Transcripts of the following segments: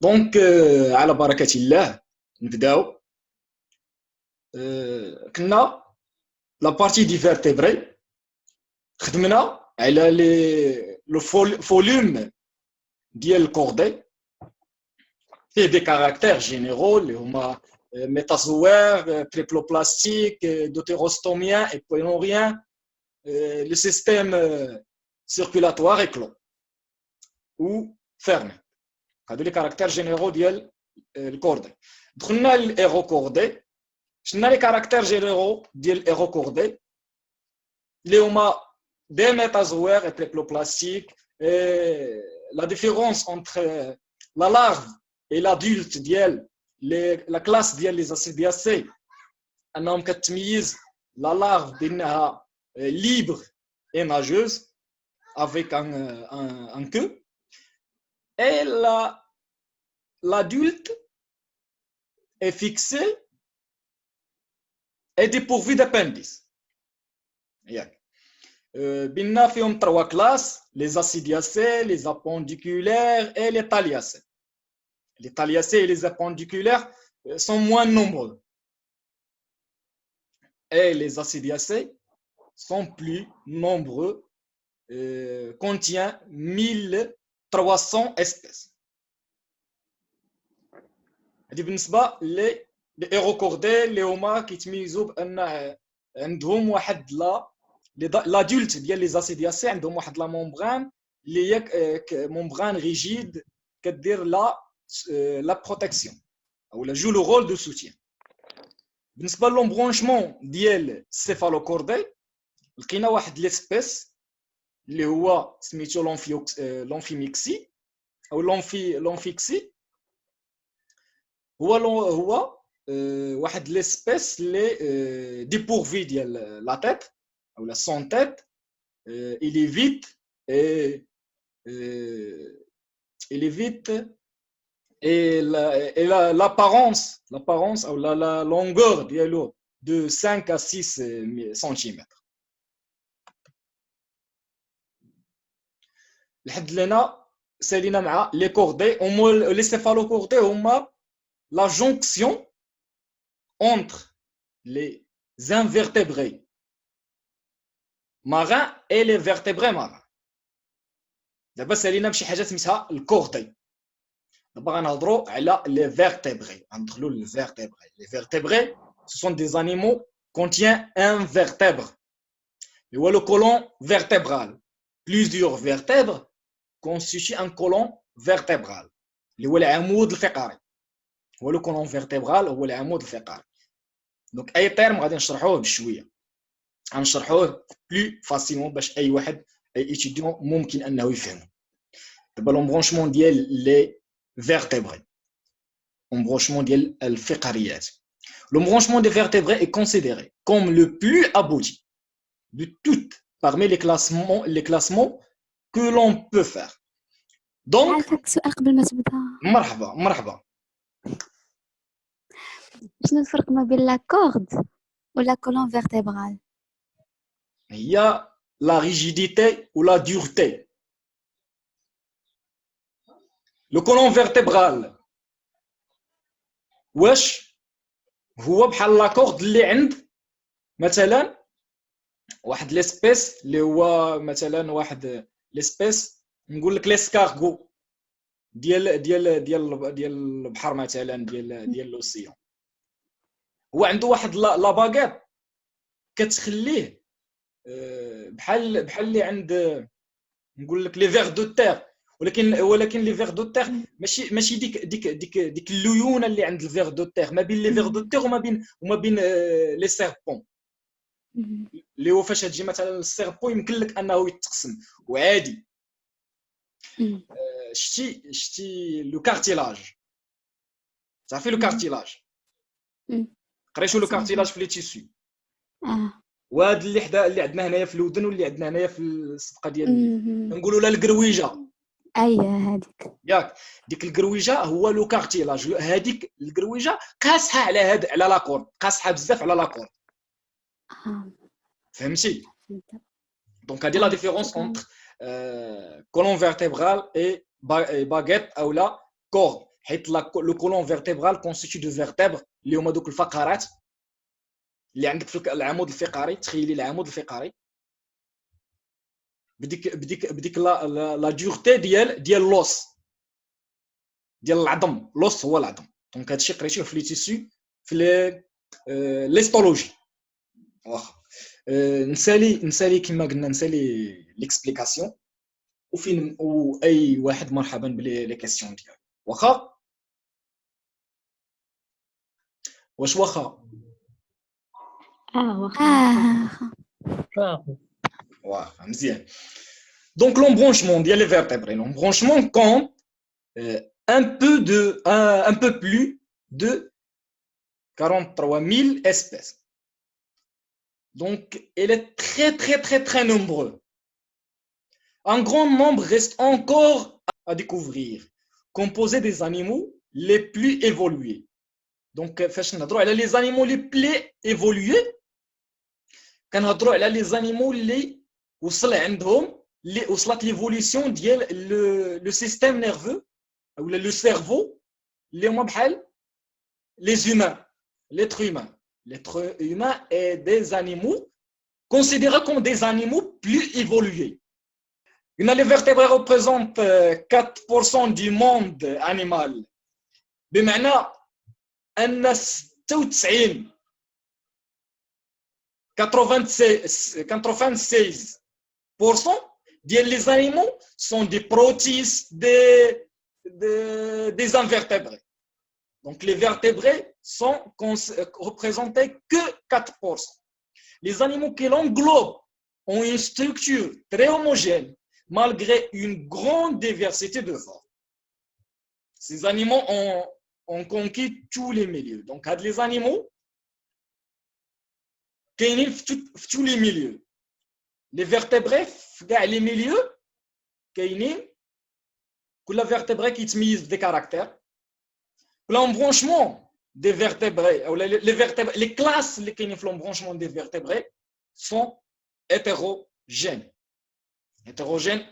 دونك على بركة الله نبداو. كنا لا بارتي دي فيرتيبري خدمنا على لو فوليوم ديال الكوردي، فيه دي كاركتير جينيرال اللي هما ميتازوير، تريبلوبلاستيك، دوتيروستوميان، ايبونوريان، لو سيستيم سيركولاتوار ايكلو ou fermé. هادو لي كاركتير جينيرال ديال الكوردي. دخلنا للايرو كوردي. شنو لي كاركتير جينيرال ديال الايرو كوردي اللي هما دي ميتازوير اي تريبلوبلاستيك. لا ديفيرونس انتر لا لارف اي لادولت ديال لا كلاس ديال لي اسيدياسي انهم كتميز لا لارف بانها libre et nageuse avec un queue, et l'adulte est fixé et dépourvu d'appendice. بينا فيهم 3 classes: les acidiacées, les appendiculaires et les thalliacées. Les thalliacées et les appendiculaires sont moins nombreux, et les acidiacées sont plus nombreux, contient 1300 espèces. هذه بالنسبه لي ايروكوردي اللي هما كيتميزوا بان عندهم واحد لادولت ديال لي زاسيدياسي عندهم واحد لا ممبران اللي هي ممبران ريجيد كدير لا بروتيكسيون او لا جو لو رول دو سوتيان. بالنسبه لومبرونشمون ديال السيفالوكوردي لقينا واحد ليسبيس اللي هو سميتو لونفيميكسي او لونفيكسي. هو واحد ليسبيس اللي ديبورفي ديال لا تيت او لا سون تيت. il évite et l'apparence ou la longueur dialo de 5 à 6 cm. لحد لنا سالينا مع لي كوردي. لي سيفالوكوردي هما la jonction entre les invertébrés marins et les vertébrés marins. دابا سالينا بشي حاجه سميتها الكوردي. دابا غنهضروا على les vertébrés. غندخلوا للفيرتيبري. Les vertébrés ce sont des animaux contiennent un vertèbre. Et le colon vertébral. Plusieurs vertèbres constituent un colon vertébral اللي هو العمود الفقري. هو لو كولون فيرتيبرال هو العمود الفقري. دونك اي تيرم غادي نشرحوه بشويه، غنشرحوه بلو فاسيلمون باش اي واحد اي ايتيديون ممكن انه يفهمه. دابا لومبرونشمون ديال لي فيرتيبري، لومبرونشمون ديال الفقريات. L'embranchement des vertébrés est considéré comme le plus abouti de toutes parmi les classements que l'on peut faire. Donc سؤال قبل ما تبدا. مرحبا. شنو الفرق ما بين لا كورد ولا كولون فيرتيبرال؟ هي la rigidité ou la dureté. Le colon vertébral واش هو بحال لا كورد اللي عند مثلا واحد ليسبيس اللي هو مثلا واحد ليسبيس نقول لك ليسكارغو ديال البحر مثلا ديال لوسيون. هو عنده واحد لا باغيت كتخليه بحال اللي عند نقول لك لي فيغ دو تير، ولكن لي فيغ دو تير ماشي ديك الليونه اللي عند الفيغ دو تير، ما بين لي فيغ دو تير وما بين لي سيربون اللي هو فاش تجي مثلا السيربون يمكن لك انه يتقسم وعادي. شتي لو كارتيلاج، تعرفي لو كارتيلاج؟ قريتو لو كارتيلاج في لي تيسو. وهاد اللي حدا اللي عندنا هنايا في الودن واللي عندنا هنايا في الصفقه ديال نقولوا لها القرويجه. هذيك ياك ديك القرويجه هو لو كارتيلاج. هذيك القرويجه قاسحه على لاكورد، قاسحه بزاف على لاكورد. فهمتي؟ دونك هذه لا ديفيرونس اونتر colonne vertébrale et baguette ou la corde. حيت le colon vertébral constitue de vertèbres اللي هما دوك الفقرات اللي عندك في العمود الفقري. تخيلي العمود الفقري بديك لا دورتي ديال لوس ديال العظم. لوس هو العظم. دونك هادشي قريتيه في لي تيسيو في ليستولوجي. واخا نسالي كما قلنا نسالي ليكسبليكاسيون وفين واي واحد مرحبا بلي كيسيون ديالو. واخا واش واخا واخا مزيان. Donc l'embranchement ديال les vertébrés, l'embranchement compte un peu plus de 43 000 espèces. Donc elle est très nombreux. Un grand nombre reste encore à découvrir, composé des animaux les plus évolués. Donc فاش نهضروا على les animaux les plus évolués كنهضروا على les animaux اللي وصل عندهم اللي وصلت ليفوليسيون ديال لو سيستيم نيرفو ولا لو سيرفو اللي هما بحال les humains, l'être humain. L'être humain est des animaux considérés comme des animaux plus évolués. Les vertébrés représentent 4% du monde animal. بمعنى أن 96% des animaux sont des protistes, des invertébrés. Donc les vertébrés sont représentés que 4%. Les animaux qui l'englobent ont une structure très homogène malgré une grande diversité de formes. Ces animaux ont conquis tous les milieux. Donc les animaux كاينين في tous les milieux. Les vertébrés في كاع les milieux كاينين. كل vertébré كيتميز des caractères. L'embranchement des vertébrés ou les classes اللي كاينين في l'embranchement des vertébrés sont hétérogènes. Hétérogènes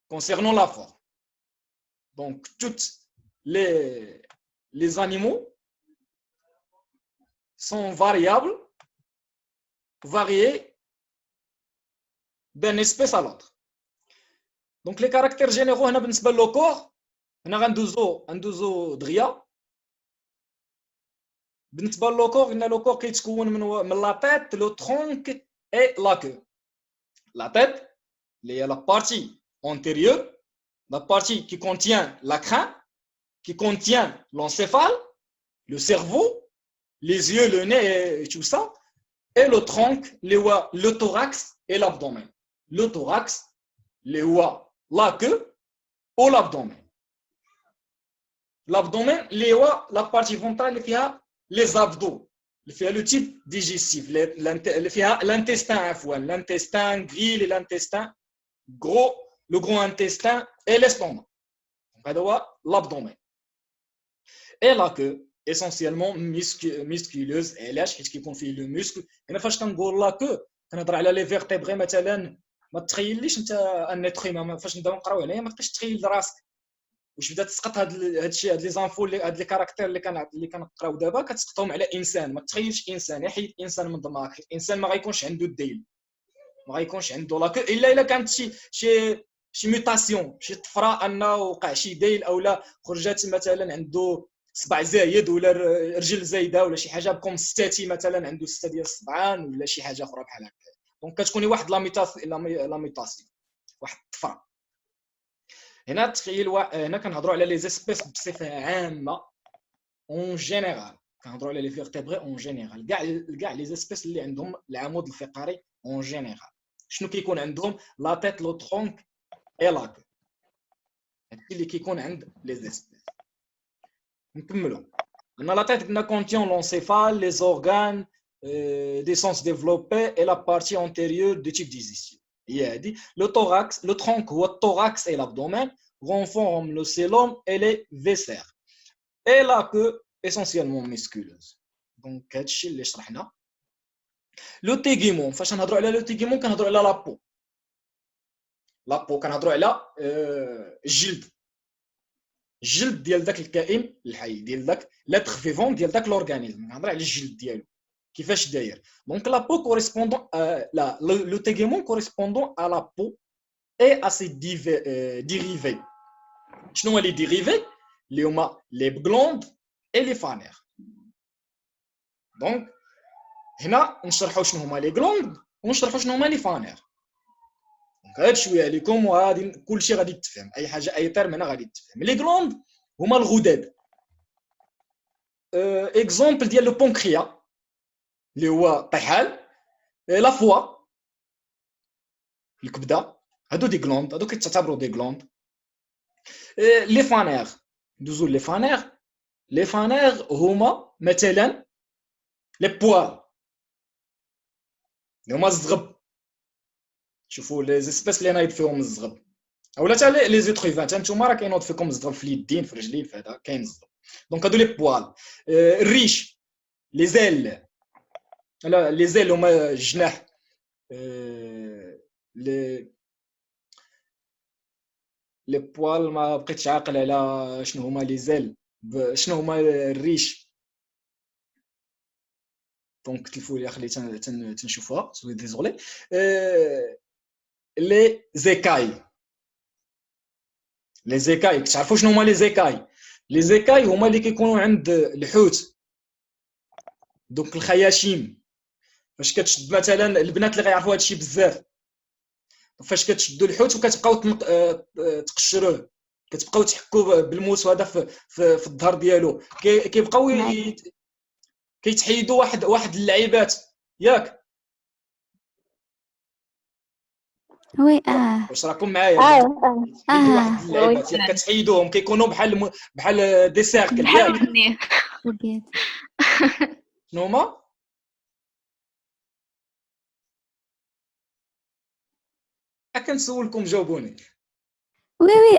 concernant la forme. Donc toutes les animaux sont variables, variés d'une espèce à l'autre. Donc les caractères généraux هنا بالنسبه لو كور هنا غندوزو دغيا. بالنسبه للوكور قلنا لوكور كيتكون من لا تيت لو ترونك اي لا كو. لا تيت اللي هي لا بارتي antérieure, la partie qui contient la crâne, qui contient l'encéphale, le cerveau, les yeux, le nez et tout ça, et le tronc, le thorax et l'abdomen. Le thorax, la queue ou l'abdomen. L'abdomen, la partie ventrale qui a les abdos, le type digestif, l'intestin, l'intestin gris et l'intestin gros, le gros intestin et l'estomac. L'abdomen. Et la queue, essentiellement musculeuse, et là, qu'est-ce qui confie le muscle. Et فاش كنقول la queue, كنهضر على les vertébrés مثلا. ما تخيليش انت ان اتر هيومان فاش نبداو نقراو عليها ما تبقاش تخيل راسك واش بدات تسقط هاد الشيء هاد لي زانفو هاد لي كاركتير اللي كنقراو دابا كتسقطهم على انسان. ما تخيلش انسان يحيد انسان من دماغك. الانسان ما غيكونش عنده الديل، ما غيكونش عنده لاكو الا كانت شي ميوتاسيون، شي طفره انه وقع شي ديل او لا خرجات مثلا عنده صبع زايد ولا رجل زايده ولا شي حاجه بكم ستاتي مثلا عنده 6 ديال الصبعان ولا شي حاجه اخرى بحال هكا. دونك كتكوني واحد لا ميوتاسيون، واحد الطفره. هنا تخيل هنا كنهضروا على لي زيسبيس بصفه عامه اون جينيرال. كنهضروا على لي فيرتيبري اون جينيرال، كاع لي زيسبيس اللي عندهم العمود الفقري اون جينيرال. شنو كيكون عندهم؟ لا تيت، لو ترونك اي لا كو. هادشي اللي كيكون عند لي زيسبيس. نكملوا. قلنا لا تيت قلنا كونتيون لونسيفال، لي زورغان des sens développés et la partie antérieure du type digestif. Le thorax, le tronc ou le thorax et l'abdomen renforment le célum et les viscères. Et la queue essentiellement musculeuse. Donc, هادشي اللي شرحنا. لو تيغيمون فاش نهضروا على لو تيغيمون كنهضروا على لابو. لابو كنهضروا على الجلد. الجلد ديال داك الكائن الحي، ديال داك لاتر فيفون، ديال داك لورغانيزم. كنهضر على الجلد ديالو كيفاش داير. دونك لا بو كوريسبوندون لا لو تيغيمون كوريسبوندون ا لا بو اي ا سي ديريفي. شنو هما لي ديريفي؟ اللي هما لي بغلوند اي لي فانير. دونك هنا نشرحوا شنو هما لي غلوند ونشرحوا شنو هما لي فانير. دونك هاد شويه عليكم وغادي كلشي غادي تفهم، اي حاجه اي ترم هنا غادي تفهم. لي غلوند هما الغدد. اكزومبل ديال لو بونكريا اللي هو طحال، لا فوا الكبده، هادو دي غلوند، هادو كيتعتبروا دي غلوند. لي فانير، ندوزو لي فانير. لي فانير هما مثلا لي بوال اللي هما الزغب. شوفوا لي زيسبيس اللي نايض فيهم الزغب، اولا حتى لي زيتروفان، حتى نتوما راه كاينوض فيكم الزغب في اليدين في الرجلين في هذا كاين الزغب. دونك هادو لي بوال. الريش، لي زيل، لا لي زيل هما الجناح. لي بوال ما بقيتش عاقل على شنو هما لي زيل، شنو هما الريش. دونك تلفوا لي خليت تنشوفها، سوري ديزولي. لي زيكاي. لي زيكاي كتعرفوا شنو هما لي زيكاي؟ لي زيكاي هما اللي كيكونوا عند الحوت، دوك الخياشيم. فاش كتشد مثلا البنات اللي غيعرفوا هادشي بزاف، فاش كتشدوا الحوت وكتبقاو تقشروه، كتبقاو تحكوا بالموس هذا في الظهر ديالو، كيبقاو كيتحيدوا واحد اللعيبات ياك. وي واش راكم معايا؟ كيتحيدوا واحد اللعيبات ياك، كتحيدوهم كيكونوا بحال دي سيركل ياك. شنو هما؟ كنسولكم جاوبوني. وي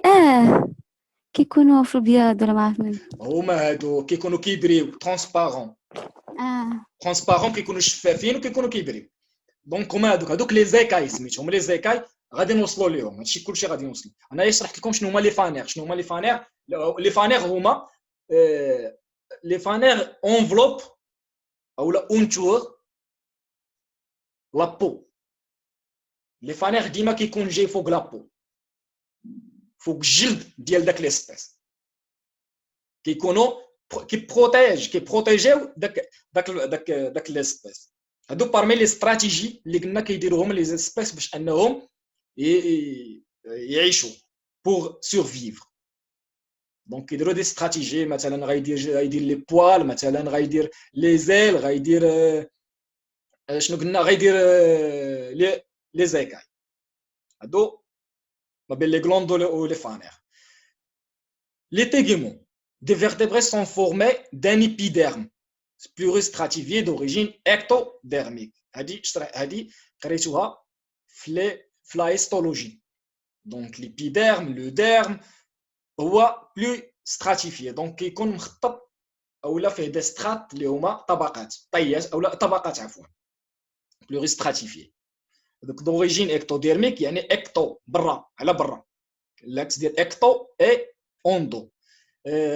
كيكونوا في البياض ولا ما عرفت من هما هادو كيكونوا كيبريو ترونسبارون. ترونسبارون كيكونوا شفافين وكيكونوا كيبريو. دونك هما هادوك لي زيكاي سميتهم لي زيكاي. غادي نوصلوا ليهم، هادشي كلشي غادي نوصل. انا شرحت لكم شنو هما لي فانير. شنو هما لي فانير؟ لي فانير هما لي فانير اونفلوب اولا اونتور لابو. لي فانير ديما كيكون جاي فوق لابو، فوق الجلد ديال داك ليسبيس. كيكونوا كيبروتيجيو داك ليسبيس. هادو بارمي لي استراتيجي اللي قلنا كيديروهم لي سبيس باش انهم يعيشوا بور سورفيفر. دونك كيديروا دي استراتيجي، مثلا غيدير لي بوال، مثلا غيدير لي زيل، غيدير شنو قلنا غيدير لي زيكاي. هادو ما بين لي غلوند و لي فانير. Les teguments des vertébrés sont formés d'un épiderme pluristratifié d'origine ectodermique. هذه قريتوها في la histologie. Donc l'épiderme, le derme هو plus stratifié. Donc كيكون مخطط اولا فيه دي سترات اللي هما طبقات، طيات اولا طبقات عفوا pluristratifié. donc d'origine ectodermique يعني ecto برا على برا، العكس ديال ecto et اوندو.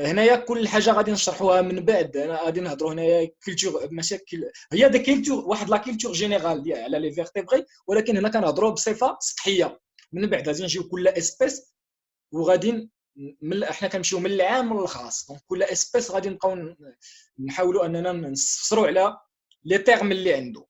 هنايا كل حاجه غادي نشرحوها من بعد. انا غادي نهضروا هنايا كولتور مشاكل، هي دي كولتور واحد لا كولتور جينيرال ديال على لي فيرتيبري، ولكن هنا كنهضروا بصفه سطحيه. من بعد غادي نجيو كل اسبيس وغادي احنا كنمشيو من العام للخاص. دونك كل اسبيس غادي نبقاو نحاولوا اننا نفسروا على لي تيرم اللي عنده.